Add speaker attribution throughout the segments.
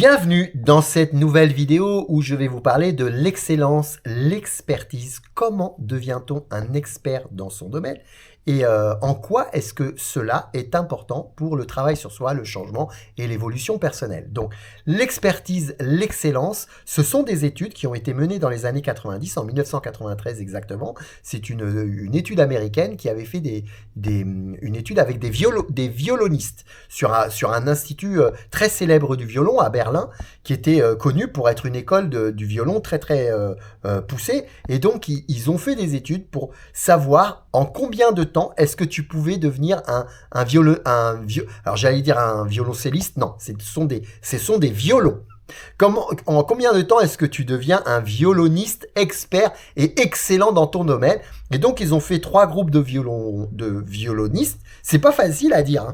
Speaker 1: Bienvenue dans cette nouvelle vidéo où je vais vous parler de l'excellence, l'expertise. Comment devient-on un expert dans son domaine et en quoi est-ce que cela est important pour le travail sur soi, le changement et l'évolution personnelle. Donc l'expertise, l'excellence, ce sont des études qui ont été menées dans les années 90, en 1993 exactement. C'est une étude américaine qui avait fait une étude avec des violonistes sur un institut très célèbre du violon à Berlin, qui était connu pour être une école du violon très poussée. Et donc ils ont fait des études pour savoir en combien de temps est-ce que tu pouvais devenir alors j'allais dire un violoncelliste, non, ce sont des violons. En combien de temps est-ce que tu deviens un violoniste expert et excellent dans ton domaine? Et donc ils ont fait 3 groupes de violonistes. C'est pas facile à dire, hein.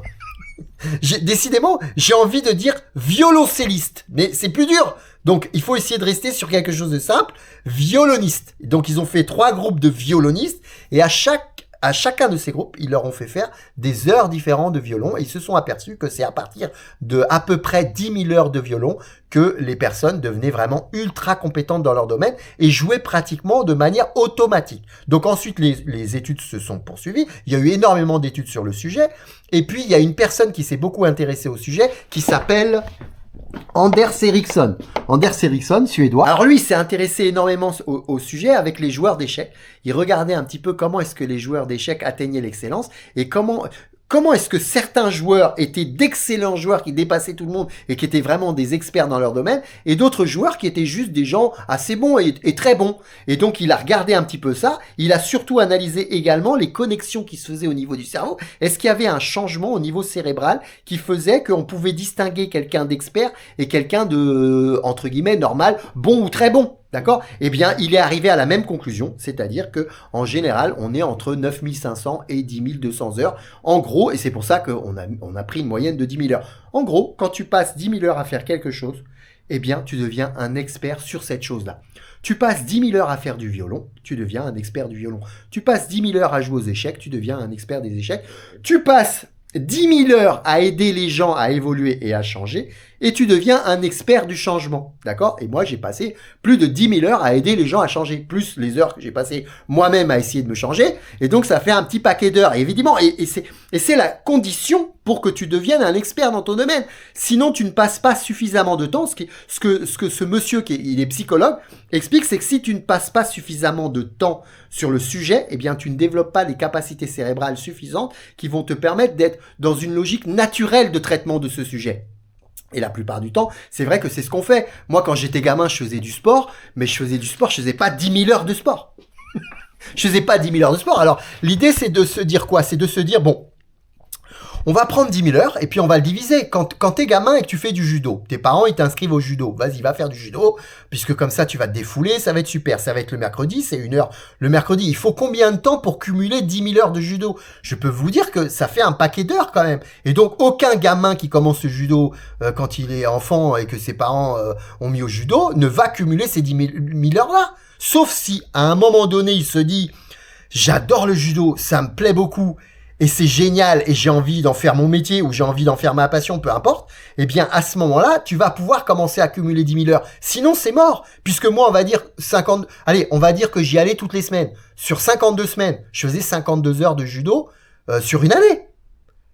Speaker 1: Décidément, j'ai envie de dire violoncelliste, mais c'est plus dur. Donc, il faut essayer de rester sur quelque chose de simple. Violoniste. Donc, ils ont fait 3 groupes de violonistes et à chacun de ces groupes, ils leur ont fait faire des heures différentes de violon et ils se sont aperçus que c'est à partir de à peu près 10 000 heures de violon que les personnes devenaient vraiment ultra compétentes dans leur domaine et jouaient pratiquement de manière automatique. Donc ensuite, les études se sont poursuivies. Il y a eu énormément d'études sur le sujet. Et puis, il y a une personne qui s'est beaucoup intéressée au sujet qui s'appelle Anders Ericsson. Anders Ericsson, suédois. Alors lui, il s'est intéressé énormément au sujet avec les joueurs d'échecs. Il regardait un petit peu comment est-ce que les joueurs d'échecs atteignaient l'excellence et comment est-ce que certains joueurs étaient d'excellents joueurs qui dépassaient tout le monde et qui étaient vraiment des experts dans leur domaine et d'autres joueurs qui étaient juste des gens assez bons et très bons. Et donc, il a regardé un petit peu ça. Il a surtout analysé également les connexions qui se faisaient au niveau du cerveau. Est-ce qu'il y avait un changement au niveau cérébral qui faisait qu'on pouvait distinguer quelqu'un d'expert et quelqu'un de, entre guillemets, normal, bon ou très bon? D'accord? Eh bien, il est arrivé à la même conclusion, c'est-à-dire que en général, on est entre 9500 et 10 200 heures. En gros, et c'est pour ça qu'on a pris une moyenne de 10 000 heures. En gros, quand tu passes 10 000 heures à faire quelque chose, eh bien, tu deviens un expert sur cette chose-là. Tu passes 10 000 heures à faire du violon, tu deviens un expert du violon. Tu passes 10 000 heures à jouer aux échecs, tu deviens un expert des échecs. Tu passes 10 000 heures à aider les gens à évoluer et à changer, et tu deviens un expert du changement, d'accord? Et moi, j'ai passé plus de 10 000 heures à aider les gens à changer, plus les heures que j'ai passées moi-même à essayer de me changer, et donc ça fait un petit paquet d'heures, et évidemment, et c'est la condition pour que tu deviennes un expert dans ton domaine. Sinon, tu ne passes pas suffisamment de temps. Ce que ce monsieur, il est psychologue, explique, c'est que si tu ne passes pas suffisamment de temps sur le sujet, eh bien, tu ne développes pas les capacités cérébrales suffisantes qui vont te permettre d'être dans une logique naturelle de traitement de ce sujet. Et la plupart du temps, c'est vrai que c'est ce qu'on fait. Moi, quand j'étais gamin, je faisais du sport, mais je faisais pas 10 000 heures de sport. Je faisais pas 10 000 heures de sport. Alors, l'idée, c'est de se dire quoi? C'est de se dire, bon, on va prendre 10 000 heures et puis on va le diviser. Quand t'es gamin et que tu fais du judo, tes parents, ils t'inscrivent au judo. Vas-y, va faire du judo, puisque comme ça, tu vas te défouler, ça va être super. Ça va être le mercredi, c'est 1 heure le mercredi. Il faut combien de temps pour cumuler 10 000 heures de judo? Je peux vous dire que ça fait un paquet d'heures quand même. Et donc, aucun gamin qui commence le judo quand il est enfant et que ses parents ont mis au judo ne va cumuler ces 10 000 heures-là. Sauf si, à un moment donné, il se dit « J'adore le judo, ça me plaît beaucoup ». Et c'est génial et j'ai envie d'en faire mon métier ou j'ai envie d'en faire ma passion, peu importe, eh bien, à ce moment-là, tu vas pouvoir commencer à cumuler 10 000 heures. Sinon, c'est mort. Puisque moi, on va dire on va dire que j'y allais toutes les semaines. Sur 52 semaines, je faisais 52 heures de judo sur une année.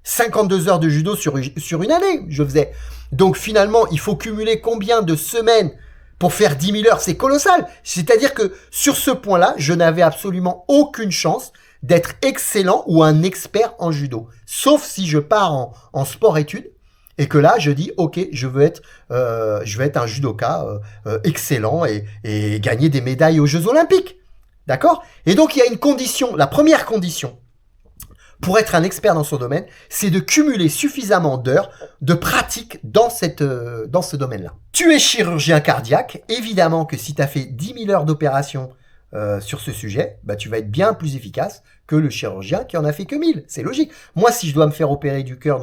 Speaker 1: 52 heures de judo sur une année, je faisais. Donc, finalement, il faut cumuler combien de semaines pour faire 10 000 heures? C'est colossal. C'est-à-dire que sur ce point-là, je n'avais absolument aucune chance d'être excellent ou un expert en judo. Sauf si je pars en sport-études et que là, je dis, ok, je veux être un judoka excellent et gagner des médailles aux Jeux Olympiques. D'accord? Et donc, il y a une condition, la première condition pour être un expert dans son domaine, c'est de cumuler suffisamment d'heures de pratique dans ce domaine-là. Tu es chirurgien cardiaque, évidemment que si tu as fait 10 000 heures d'opération sur ce sujet, bah, tu vas être bien plus efficace que le chirurgien qui en a fait que 1000. C'est logique. Moi, si je dois me faire opérer du cœur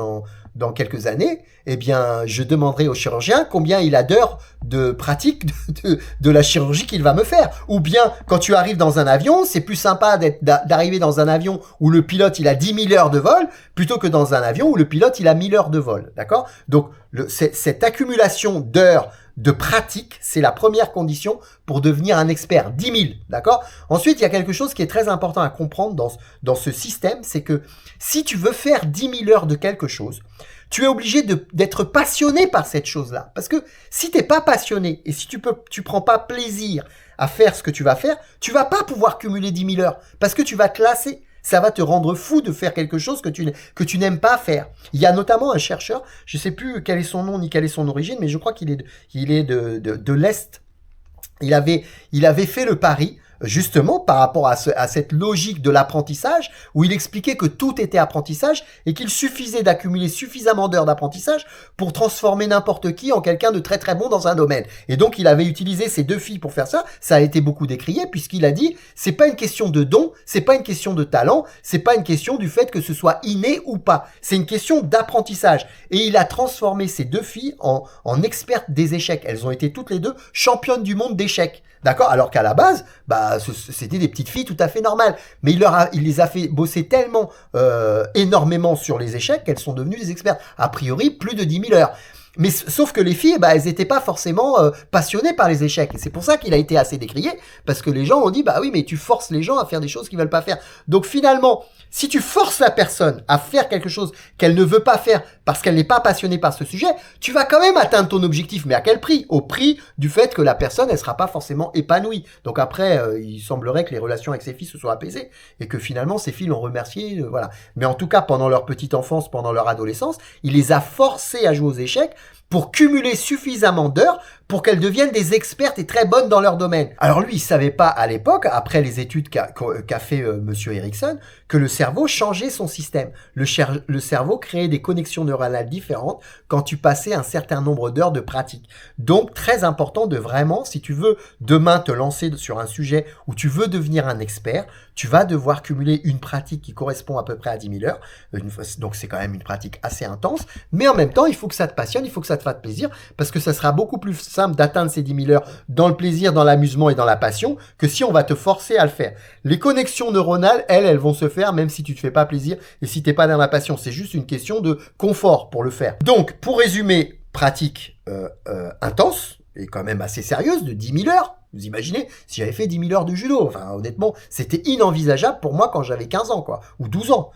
Speaker 1: dans quelques années, eh bien, je demanderai au chirurgien combien il a d'heures de pratique de la chirurgie qu'il va me faire. Ou bien, quand tu arrives dans un avion, c'est plus sympa d'arriver dans un avion où le pilote, il a 10 000 heures de vol, plutôt que dans un avion où le pilote, il a 1000 heures de vol. D'accord? Donc, cette accumulation d'heures de pratique, c'est la première condition pour devenir un expert. 10 000, d'accord? Ensuite, il y a quelque chose qui est très important à comprendre dans ce système, c'est que si tu veux faire 10 000 heures de quelque chose, tu es obligé d'être passionné par cette chose-là. Parce que si t'es pas passionné et si tu prends pas plaisir à faire ce que tu vas faire, tu vas pas pouvoir cumuler 10 000 heures parce que tu vas te lasser. Ça va te rendre fou de faire quelque chose que tu n'aimes pas faire. Il y a notamment un chercheur, je sais plus quel est son nom ni quelle est son origine, mais je crois qu'il est de l'Est. Il avait fait le pari, justement, par rapport à cette logique de l'apprentissage, où il expliquait que tout était apprentissage et qu'il suffisait d'accumuler suffisamment d'heures d'apprentissage pour transformer n'importe qui en quelqu'un de très très bon dans un domaine. Et donc, il avait utilisé ces 2 filles pour faire ça. Ça a été beaucoup décrié puisqu'il a dit, c'est pas une question de don, c'est pas une question de talent, c'est pas une question du fait que ce soit inné ou pas. C'est une question d'apprentissage. Et il a transformé ces 2 filles en expertes des échecs. Elles ont été toutes les 2 championnes du monde d'échecs. D'accord? Alors qu'à la base, bah, c'était des petites filles tout à fait normales. Mais il les a fait bosser tellement énormément sur les échecs qu'elles sont devenues des experts. A priori, plus de 10 000 heures. Mais sauf que les filles, bah, elles n'étaient pas forcément passionnées par les échecs. Et c'est pour ça qu'il a été assez décrié, parce que les gens ont dit, bah oui, mais tu forces les gens à faire des choses qu'ils veulent pas faire. Donc finalement, si tu forces la personne à faire quelque chose qu'elle ne veut pas faire parce qu'elle n'est pas passionnée par ce sujet, tu vas quand même atteindre ton objectif. Mais à quel prix? Au prix du fait que la personne, elle sera pas forcément épanouie. Donc après, il semblerait que les relations avec ses filles se soient apaisées et que finalement, ses filles l'ont remercié, voilà. Mais en tout cas, pendant leur petite enfance, pendant leur adolescence, il les a forcées à jouer aux échecs pour cumuler suffisamment d'heures pour qu'elles deviennent des expertes et très bonnes dans leur domaine. Alors lui, il savait pas à l'époque, après les études qu'a fait Monsieur Erickson, que le cerveau changeait son système. Le cerveau créait des connexions neuronales différentes quand tu passais un certain nombre d'heures de pratique. Donc très important de vraiment, si tu veux demain te lancer sur un sujet où tu veux devenir un expert, tu vas devoir cumuler une pratique qui correspond à peu près à 10 000 heures. Donc c'est quand même une pratique assez intense, mais en même temps, il faut que ça te passionne, il faut que ça te fasse plaisir, parce que ça sera beaucoup plus simple d'atteindre ces 10 000 heures dans le plaisir, dans l'amusement et dans la passion, que si on va te forcer à le faire. Les connexions neuronales, elles vont se faire même si tu te fais pas plaisir et si t'es pas dans la passion. C'est juste une question de confort pour le faire. Donc, pour résumer, pratique intense et quand même assez sérieuse de 10 000 heures. Vous imaginez, si j'avais fait 10 000 heures de judo, enfin honnêtement, c'était inenvisageable pour moi quand j'avais 15 ans, quoi, ou 12 ans.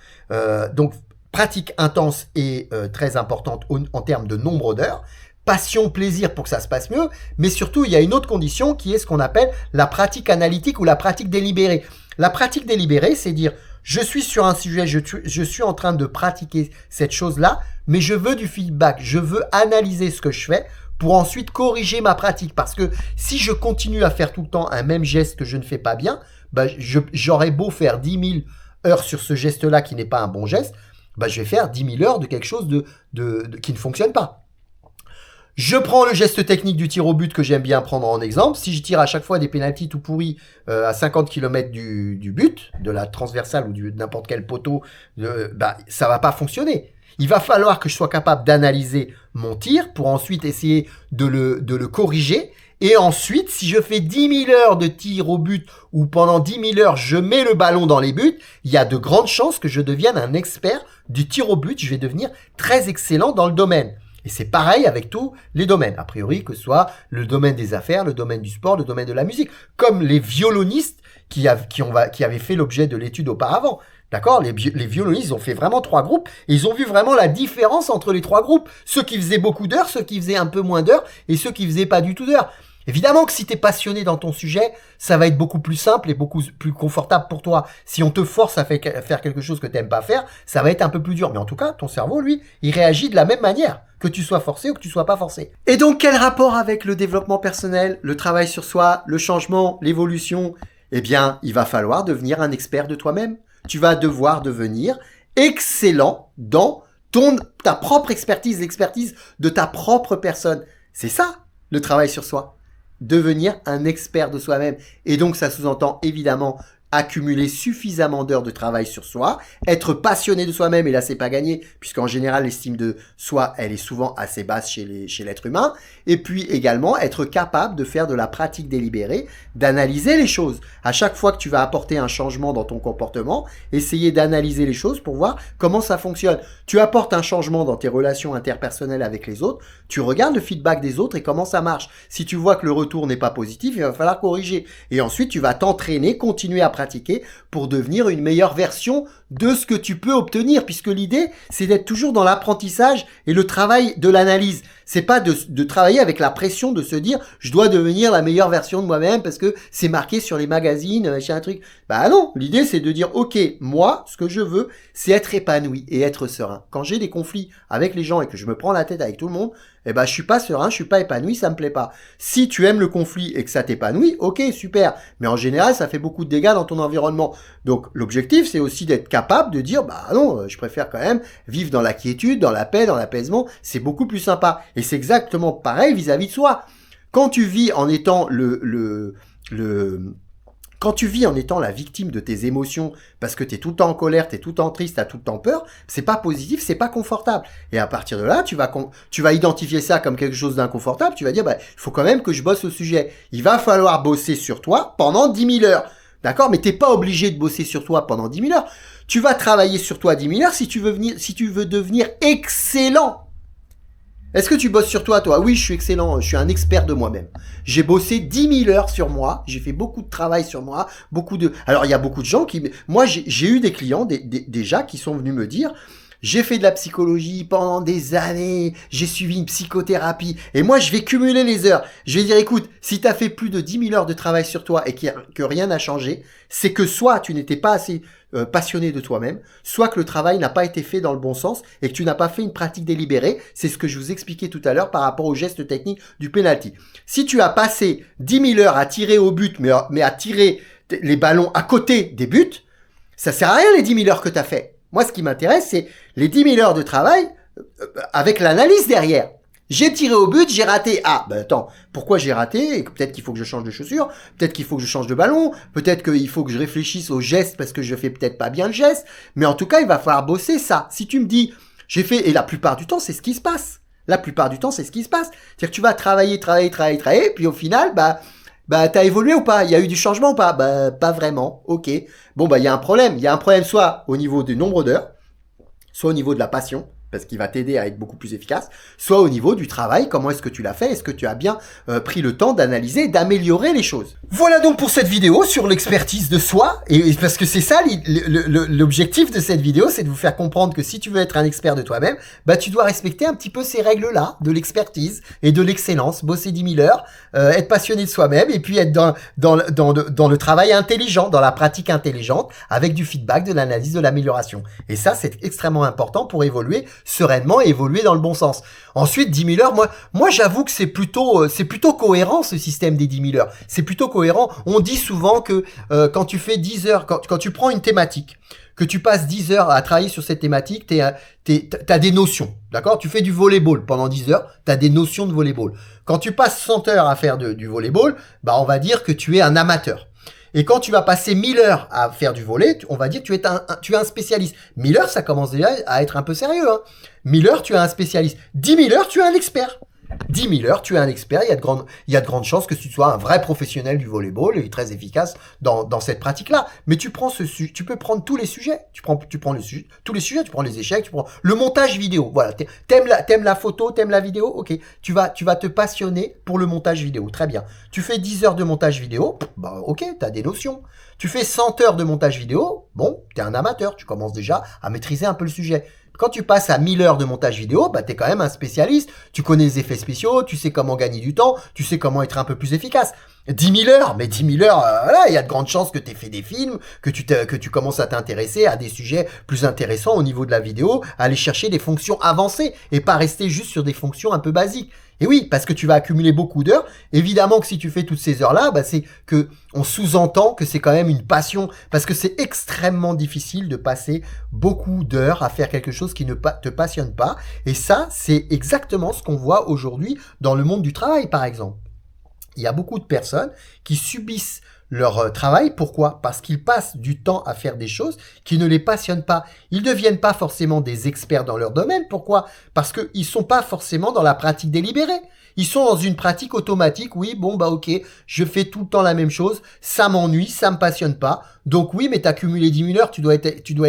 Speaker 1: Donc, pratique intense et très importante en termes de nombre d'heures. Passion, plaisir pour que ça se passe mieux, mais surtout, il y a une autre condition qui est ce qu'on appelle la pratique analytique ou la pratique délibérée. La pratique délibérée, c'est dire, je suis sur un sujet, je suis en train de pratiquer cette chose-là, mais je veux du feedback, je veux analyser ce que je fais pour ensuite corriger ma pratique. Parce que si je continue à faire tout le temps un même geste que je ne fais pas bien, bah, j'aurais beau faire 10 000 heures sur ce geste-là qui n'est pas un bon geste, bah, je vais faire 10 000 heures de quelque chose qui ne fonctionne pas. Je prends le geste technique du tir au but que j'aime bien prendre en exemple. Si je tire à chaque fois des pénaltys tout pourris à 50 km du but, de la transversale ou de n'importe quel poteau, bah, ça va pas fonctionner. Il va falloir que je sois capable d'analyser mon tir pour ensuite essayer de le corriger. Et ensuite, si je fais 10 000 heures de tir au but ou pendant 10 000 heures, je mets le ballon dans les buts, il y a de grandes chances que je devienne un expert du tir au but. Je vais devenir très excellent dans le domaine. Et c'est pareil avec tous les domaines, a priori, que ce soit le domaine des affaires, le domaine du sport, le domaine de la musique, comme les violonistes qui avaient fait l'objet de l'étude auparavant. D'accord? Les violonistes, ils ont fait vraiment 3 groupes et ils ont vu vraiment la différence entre les 3 groupes. Ceux qui faisaient beaucoup d'heures, ceux qui faisaient un peu moins d'heures et ceux qui faisaient pas du tout d'heures. Évidemment que si tu es passionné dans ton sujet, ça va être beaucoup plus simple et beaucoup plus confortable pour toi. Si on te force à faire quelque chose que tu n'aimes pas faire, ça va être un peu plus dur. Mais en tout cas, ton cerveau, lui, il réagit de la même manière, que tu sois forcé ou que tu sois pas forcé. Et donc, quel rapport avec le développement personnel, le travail sur soi, le changement, l'évolution? Eh bien, il va falloir devenir un expert de toi-même. Tu vas devoir devenir excellent dans ta propre expertise, l'expertise de ta propre personne. C'est ça, le travail sur soi. devenir un expert de soi-même. Et donc, ça sous-entend évidemment accumuler suffisamment d'heures de travail sur soi, être passionné de soi-même, et là c'est pas gagné, puisqu'en général l'estime de soi, elle est souvent assez basse chez l'être humain, et puis également être capable de faire de la pratique délibérée, d'analyser les choses. À chaque fois que tu vas apporter un changement dans ton comportement, essayer d'analyser les choses pour voir comment ça fonctionne. Tu apportes un changement dans tes relations interpersonnelles avec les autres, tu regardes le feedback des autres et comment ça marche. Si tu vois que le retour n'est pas positif, il va falloir corriger. Et ensuite, tu vas t'entraîner, continuer à pratiquer pour devenir une meilleure version de ce que tu peux obtenir, puisque l'idée, c'est d'être toujours dans l'apprentissage et le travail de l'analyse. C'est pas de travailler avec la pression de se dire je dois devenir la meilleure version de moi-même parce que c'est marqué sur les magazines, machin, un truc. Bah non, l'idée c'est de dire ok, moi, ce que je veux, c'est être épanoui et être serein. Quand j'ai des conflits avec les gens et que je me prends la tête avec tout le monde, eh ben je suis pas serein, je suis pas épanoui, ça me plaît pas. Si tu aimes le conflit et que ça t'épanouit, ok, super. Mais en général, ça fait beaucoup de dégâts dans ton environnement. Donc l'objectif, c'est aussi d'être capable de dire bah non, je préfère quand même vivre dans la quiétude, dans la paix, dans l'apaisement, c'est beaucoup plus sympa. Et c'est exactement pareil vis-à-vis de soi. Quand tu vis en étant quand tu vis en étant la victime de tes émotions, parce que tu es tout le temps en colère, tu es tout le temps triste, tu as tout le temps peur, c'est pas positif, c'est pas confortable. Et à partir de là, tu vas identifier ça comme quelque chose d'inconfortable, tu vas dire, bah, il faut quand même que je bosse au sujet. Il va falloir bosser sur toi pendant 10 000 heures. D'accord? Mais t'es pas obligé de bosser sur toi pendant 10 000 heures. Tu vas travailler sur toi 10 000 heures si tu veux devenir excellent. Est-ce que tu bosses sur toi, toi? Oui, je suis excellent, je suis un expert de moi-même. J'ai bossé 10 000 heures sur moi, j'ai fait beaucoup de travail sur moi, Alors, il y a beaucoup de gens qui... Moi, j'ai eu des clients déjà qui sont venus me dire... J'ai fait de la psychologie pendant des années, j'ai suivi une psychothérapie, et moi je vais cumuler les heures. Je vais dire, écoute, si tu as fait plus de 10 000 heures de travail sur toi et que rien n'a changé, c'est que soit tu n'étais pas assez passionné de toi-même, soit que le travail n'a pas été fait dans le bon sens et que tu n'as pas fait une pratique délibérée. C'est ce que je vous expliquais tout à l'heure par rapport au geste technique du penalty. Si tu as passé 10 000 heures à tirer au but, mais à tirer les ballons à côté des buts, ça sert à rien les 10 000 heures que tu as fait. Moi, ce qui m'intéresse, c'est les 10 000 heures de travail avec l'analyse derrière. J'ai tiré au but, j'ai raté. Ah, ben attends, pourquoi j'ai raté? Peut-être qu'il faut que je change de chaussures, peut-être qu'il faut que je change de ballon, peut-être qu'il faut que je réfléchisse au geste parce que je fais peut-être pas bien le geste. Mais en tout cas, il va falloir bosser ça. Si tu me dis, j'ai fait, et la plupart du temps, c'est ce qui se passe. La plupart du temps, c'est ce qui se passe. C'est-à-dire que tu vas travailler, puis au final, t'as évolué ou pas? Il y a eu du changement ou pas? Bah, pas vraiment. Ok. Bon, il y a un problème. Il y a un problème soit au niveau du nombre d'heures, soit au niveau de la passion, parce qu'il va t'aider à être beaucoup plus efficace, soit au niveau du travail, comment est-ce que tu l'as fait, est-ce que tu as bien pris le temps d'analyser, d'améliorer les choses. Voilà donc pour cette vidéo sur l'expertise de soi, et parce que c'est ça l'objectif de cette vidéo, c'est de vous faire comprendre que si tu veux être un expert de toi-même, bah tu dois respecter un petit peu ces règles-là de l'expertise et de l'excellence, bosser 10 000 heures, être passionné de soi-même, et puis être dans le travail intelligent, dans la pratique intelligente, avec du feedback, de l'analyse, de l'amélioration. Et ça, c'est extrêmement important pour évoluer sereinement et évoluer dans le bon sens. Ensuite, 10 000 heures, moi j'avoue que c'est plutôt cohérent ce système des 10 000 heures. C'est plutôt cohérent. On dit souvent que quand tu fais 10 heures, quand tu prends une thématique, que tu passes 10 heures à travailler sur cette thématique, t'as des notions, d'accord? Tu fais du volleyball pendant 10 heures, t'as des notions de volleyball. Quand tu passes 100 heures à faire du volleyball, bah on va dire que tu es un amateur. Et quand tu vas passer 1000 heures à faire du volley, on va dire que tu es un spécialiste. 1000 heures, ça commence déjà à être un peu sérieux. Hein. 1000 heures, tu es un spécialiste. 10 000 heures, tu es un expert. 10 000 heures, tu es un expert, il y a de grandes chances que tu sois un vrai professionnel du volleyball et très efficace dans cette pratique-là. Mais tu peux prendre tous les sujets. Tu prends tous les sujets, tu prends les échecs, tu prends le montage vidéo. Voilà, t'aimes la photo, t'aimes la vidéo, ok. Tu vas te passionner pour le montage vidéo, très bien. Tu fais 10 heures de montage vidéo, bah ok, t'as des notions. Tu fais 100 heures de montage vidéo, bon, t'es un amateur, tu commences déjà à maîtriser un peu le sujet. Quand tu passes à 1000 heures de montage vidéo, bah, t'es quand même un spécialiste. Tu connais les effets spéciaux, tu sais comment gagner du temps, tu sais comment être un peu plus efficace. 10 000 heures, mais 10 000 heures, voilà, il y a de grandes chances que tu aies fait des films, que tu commences à t'intéresser à des sujets plus intéressants au niveau de la vidéo, à aller chercher des fonctions avancées et pas rester juste sur des fonctions un peu basiques. Et oui, parce que tu vas accumuler beaucoup d'heures. Évidemment que si tu fais toutes ces heures-là, bah c'est que on sous-entend que c'est quand même une passion, parce que c'est extrêmement difficile de passer beaucoup d'heures à faire quelque chose qui ne te passionne pas. Et ça, c'est exactement ce qu'on voit aujourd'hui dans le monde du travail, par exemple. il y a beaucoup de personnes qui subissent leur travail. Pourquoi? Parce qu'ils passent du temps à faire des choses qui ne les passionnent pas. Ils ne deviennent pas forcément des experts dans leur domaine. Pourquoi? Parce qu'ils ne sont pas forcément dans la pratique délibérée. Ils sont dans une pratique automatique. Oui, bon, bah ok, je fais tout le temps la même chose. Ça m'ennuie, ça me passionne pas. Donc oui, mais tu as cumulé 10 000 heures, tu dois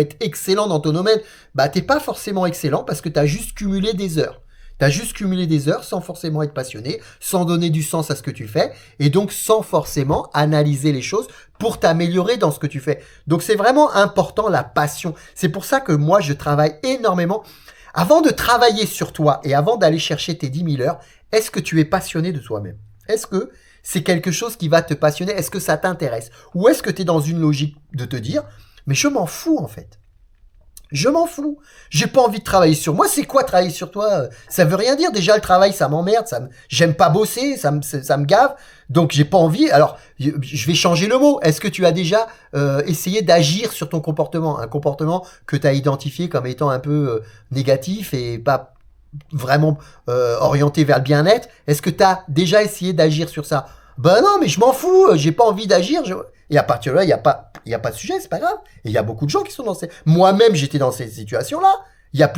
Speaker 1: être excellent dans ton domaine. Bah, t'es pas forcément excellent parce que tu as juste cumulé des heures. Tu as juste cumulé des heures sans forcément être passionné, sans donner du sens à ce que tu fais, et donc sans forcément analyser les choses pour t'améliorer dans ce que tu fais. Donc c'est vraiment important la passion. C'est pour ça que moi je travaille énormément. Avant de travailler sur toi et avant d'aller chercher tes 10 000 heures, est-ce que tu es passionné de toi-même? Est-ce que c'est quelque chose qui va te passionner? Est-ce que ça t'intéresse? Ou est-ce que tu es dans une logique de te dire, mais je m'en fous en fait. Je m'en fous. J'ai pas envie de travailler sur moi. C'est quoi travailler sur toi? Ça veut rien dire. Déjà, le travail, ça m'emmerde. J'aime pas bosser. Ça me gave. Donc, j'ai pas envie. Alors, je vais changer le mot. Est-ce que tu as déjà essayé d'agir sur ton comportement? Un comportement que tu as identifié comme étant un peu négatif et pas vraiment orienté vers le bien-être. Est-ce que tu as déjà essayé d'agir sur ça? Ben non, mais je m'en fous. J'ai pas envie d'agir. Et à partir de là, il y a pas de sujet, c'est pas grave. Et il y a beaucoup de gens qui sont dans ces... Moi-même, j'étais dans cette situation-là. Il y a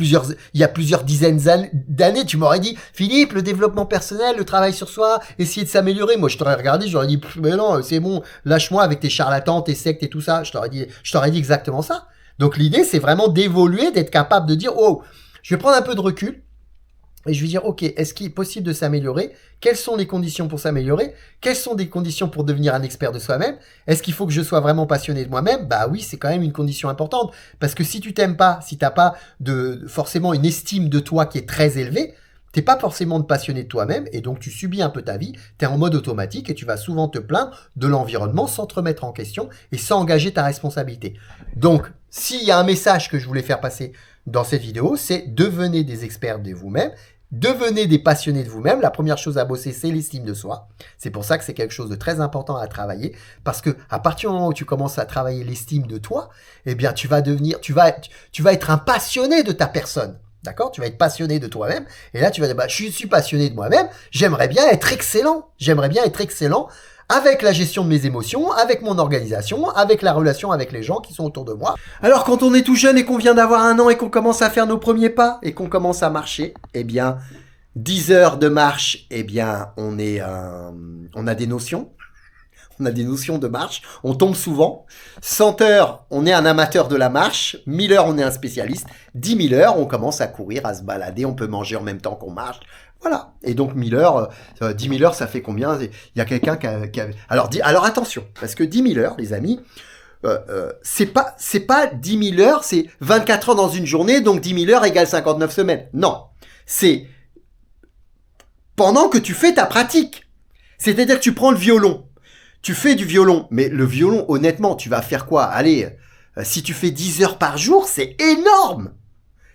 Speaker 1: plusieurs dizaines d'années, tu m'aurais dit, Philippe, le développement personnel, le travail sur soi, essayer de s'améliorer. Moi, je t'aurais regardé, j'aurais dit, mais non, c'est bon, lâche-moi avec tes charlatans, tes sectes et tout ça. Je t'aurais dit exactement ça. Donc, l'idée, c'est vraiment d'évoluer, d'être capable de dire, oh, je vais prendre un peu de recul. Et je vais dire, ok, est-ce qu'il est possible de s'améliorer? Quelles sont les conditions pour s'améliorer? Quelles sont des conditions pour devenir un expert de soi-même? Est-ce qu'il faut que je sois vraiment passionné de moi-même? Bah oui, c'est quand même une condition importante. Parce que si tu t'aimes pas, si t'as pas forcément une estime de toi qui est très élevée, t'es pas forcément passionné de toi-même et donc tu subis un peu ta vie, t'es en mode automatique et tu vas souvent te plaindre de l'environnement sans te remettre en question et sans engager ta responsabilité. Donc, s'il y a un message que je voulais faire passer dans cette vidéo, c'est devenez des experts de vous-même, devenez des passionnés de vous-même. La première chose à bosser, c'est l'estime de soi. C'est pour ça que c'est quelque chose de très important à travailler parce que à partir du moment où tu commences à travailler l'estime de toi, eh bien tu vas être un passionné de ta personne. D'accord? Tu vas être passionné de toi-même. Et là, tu vas dire, bah, je suis passionné de moi-même. J'aimerais bien être excellent. J'aimerais bien être excellent avec la gestion de mes émotions, avec mon organisation, avec la relation avec les gens qui sont autour de moi. Alors, quand on est tout jeune et qu'on vient d'avoir 1 an et qu'on commence à faire nos premiers pas et qu'on commence à marcher, eh bien, 10 heures de marche, eh bien, on a des notions. On a des notions de marche, on tombe souvent. 100 heures, on est un amateur de la marche. 1000 heures, on est un spécialiste. 10 000 heures, on commence à courir, à se balader, on peut manger en même temps qu'on marche. Voilà. Et donc 1000 heures, 10 000 heures, ça fait combien? Il y a quelqu'un qui a... Alors attention, parce que 10 000 heures, les amis, c'est pas 10 000 heures, c'est 24 heures dans une journée, donc 10 000 heures égale 59 semaines. Non, c'est pendant que tu fais ta pratique. C'est-à-dire que tu prends le violon. Tu fais du violon, mais le violon, honnêtement, tu vas faire quoi? Allez, si tu fais 10 heures par jour, c'est énorme.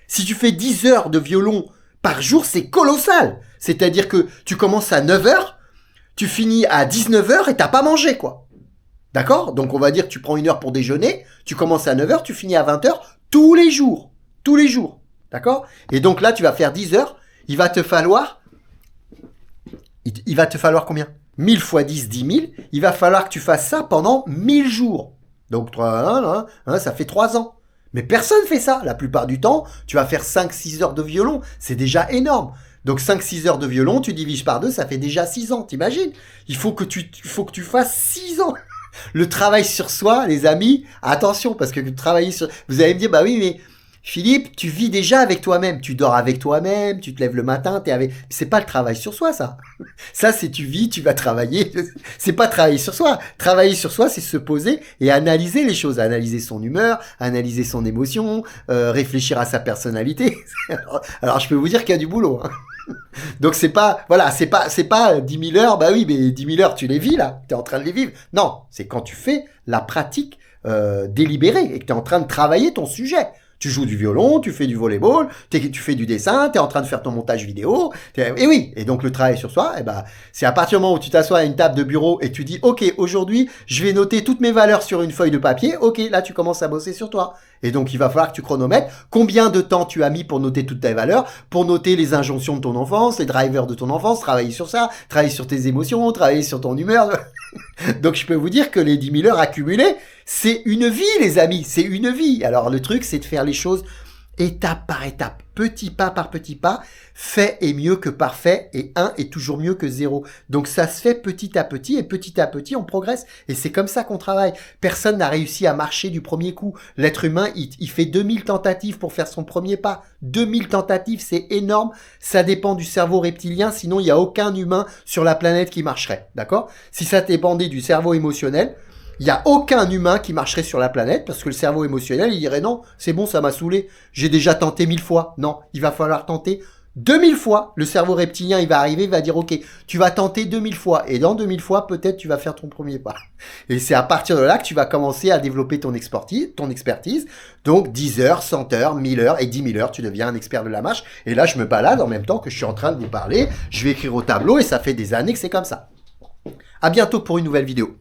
Speaker 1: Si tu fais 10 heures de violon par jour, c'est colossal. C'est-à-dire que tu commences à 9 heures, tu finis à 19 heures et t'as pas mangé, quoi. D'accord? Donc on va dire que tu prends 1 heure pour déjeuner, tu commences à 9 heures, tu finis à 20 heures, tous les jours. Tous les jours. D'accord? Et donc là, tu vas faire 10 heures, il va te falloir combien? 1000 fois 10, 10 000, il va falloir que tu fasses ça pendant 1000 jours. Donc, ça fait 3 ans. Mais personne fait ça. La plupart du temps, tu vas faire 5-6 heures de violon. C'est déjà énorme. Donc, 5-6 heures de violon, tu divises par 2, ça fait déjà 6 ans. T'imagines? Il faut que tu fasses 6 ans. Le travail sur soi, les amis, attention, parce que travailler sur... Vous allez me dire, bah oui, mais... Philippe, tu vis déjà avec toi-même, tu dors avec toi-même, tu te lèves le matin, t'es avec... C'est pas le travail sur soi, ça. Ça, c'est tu vis, tu vas travailler. C'est pas travailler sur soi. Travailler sur soi, c'est se poser et analyser les choses, analyser son humeur, analyser son émotion, réfléchir à sa personnalité. Alors, je peux vous dire qu'il y a du boulot. Hein. Donc, c'est pas 10 000 heures, bah oui, mais 10 000 heures, tu les vis, là. T'es en train de les vivre. Non, c'est quand tu fais la pratique délibérée et que t'es en train de travailler ton sujet. Tu joues du violon, tu fais du volleyball, tu fais du dessin, tu es en train de faire ton montage vidéo. Et oui, et donc le travail sur soi, c'est à partir du moment où tu t'assois à une table de bureau et tu dis « Ok, aujourd'hui, je vais noter toutes mes valeurs sur une feuille de papier. » Ok, là, tu commences à bosser sur toi. Et donc, il va falloir que tu chronomètres combien de temps tu as mis pour noter toutes tes valeurs, pour noter les injonctions de ton enfance, les drivers de ton enfance, travailler sur ça, travailler sur tes émotions, travailler sur ton humeur. Donc, je peux vous dire que les 10 000 heures accumulées, c'est une vie, les amis, c'est une vie. Alors, le truc, c'est de faire les choses étape par étape, petit pas par petit pas. Fait est mieux que parfait et 1 est toujours mieux que 0. Donc ça se fait petit à petit et petit à petit on progresse. Et c'est comme ça qu'on travaille. Personne n'a réussi à marcher du premier coup. L'être humain, il fait 2000 tentatives pour faire son premier pas. 2000 tentatives, c'est énorme. Ça dépend du cerveau reptilien, sinon il n'y a aucun humain sur la planète qui marcherait. D'accord? Si ça dépendait du cerveau émotionnel, il n'y a aucun humain qui marcherait sur la planète parce que le cerveau émotionnel, il dirait non, c'est bon, ça m'a saoulé. J'ai déjà tenté 1000 fois. Non, il va falloir tenter 2000 fois. Le cerveau reptilien, il va arriver, il va dire ok, tu vas tenter 2000 fois. Et dans 2000 fois, peut-être tu vas faire ton premier pas. Et c'est à partir de là que tu vas commencer à développer ton expertise. Donc 10 heures, 100 heures, 1000 heures et 10 000 heures, tu deviens un expert de la marche. Et là, je me balade en même temps que je suis en train de vous parler. Je vais écrire au tableau et ça fait des années que c'est comme ça. À bientôt pour une nouvelle vidéo.